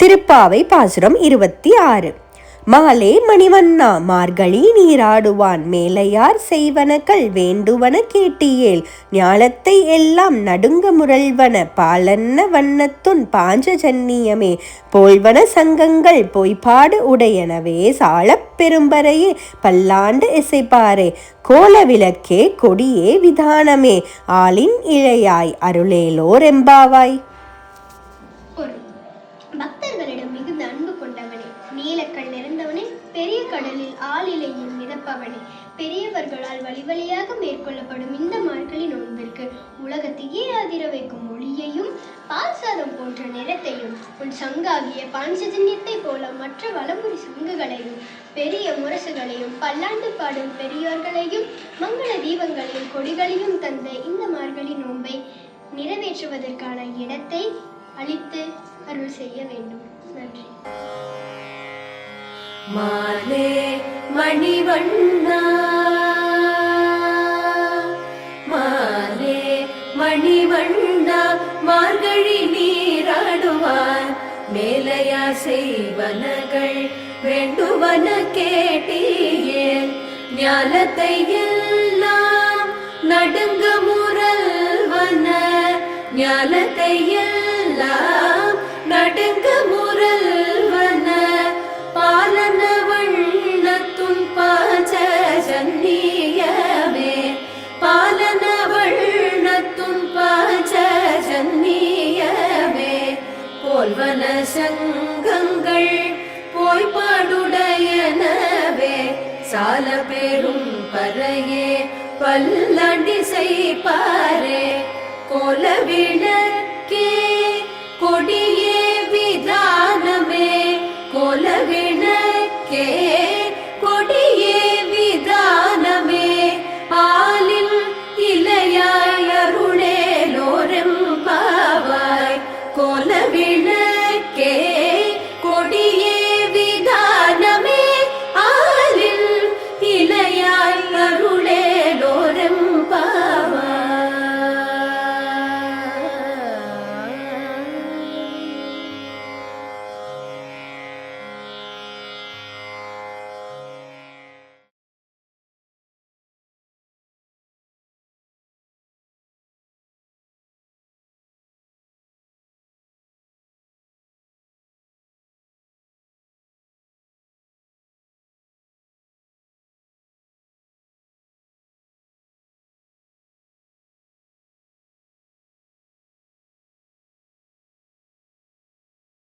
திருப்பாவை பாசுரம் 26. மாலே மணிவண்ணா மார்கழி நீராடுவான் மேலையார் செய்வனகள் வேண்டுவன கேட்டியேல் ஞாலத்தை எல்லாம் நடுங்க முரல்வன பாலன்ன வண்ணத்துன் பாஞ்ச ஜன்னியமே போல்வன சங்கங்கள் பொய்பாடு உடையனவே சாலப் பெரும்பறையே பல்லாண்டு இசைப்பாரே கோல விளக்கே கொடியே விதானமே ஆளின் இழையாய் அருளேலோர் எம்பாவாய். பக்தர்களிடம் மிகுந்த அன்பு கொண்டவனே, நீலக்கண் நிறைந்தவனே, பெரிய கடலில் ஆளிலையில் மிதப்பவனே, பெரியவர்களால் வழி வழியாக மேற்கொள்ளப்படும் இந்த மார்கழி நோன்பிற்கு உலகத்தையே அதிர வைக்கும் ஒளியையும் பால்சாதம் போன்ற நிறத்தையும் உன் சங்காகிய பாஞ்சஜன்யத்தை போல மற்ற வலமுறை சங்குகளையும் பெரிய முரசுகளையும் பல்லாண்டு பாடும் பெரியோர்களையும் மங்கள தீபங்களையும் கொடிகளையும் தந்த இந்த மார்கழி நோன்பை நிறைவேற்றுவதற்கான இடத்தை அளித்து அருள் செய்ய வேண்டும். நன்றி. மாலே மணிவண்ணா மாலே மணிவண்ணா மார்கழி நீராடுவார் மேலையா செய்வனகள் வேண்டுவன கேட்டியேல் ஞாலத்தை எல்லாம் நடுங்க முரல்வன ஞாலத்தை எல்லாம் நடுங்க முரல்வன பாலன வண்ணத்துன் பாஞ்ச ஜன்னியமே பாலன வண்ணத்துன் பாஞ்ச ஜன்னியமே போல்வன சங்கங்கள் போய்பாடுடையனவே சால பெரும் பறையே பல்லாண்டிசை பாரே கோல விளக்கே கொடியே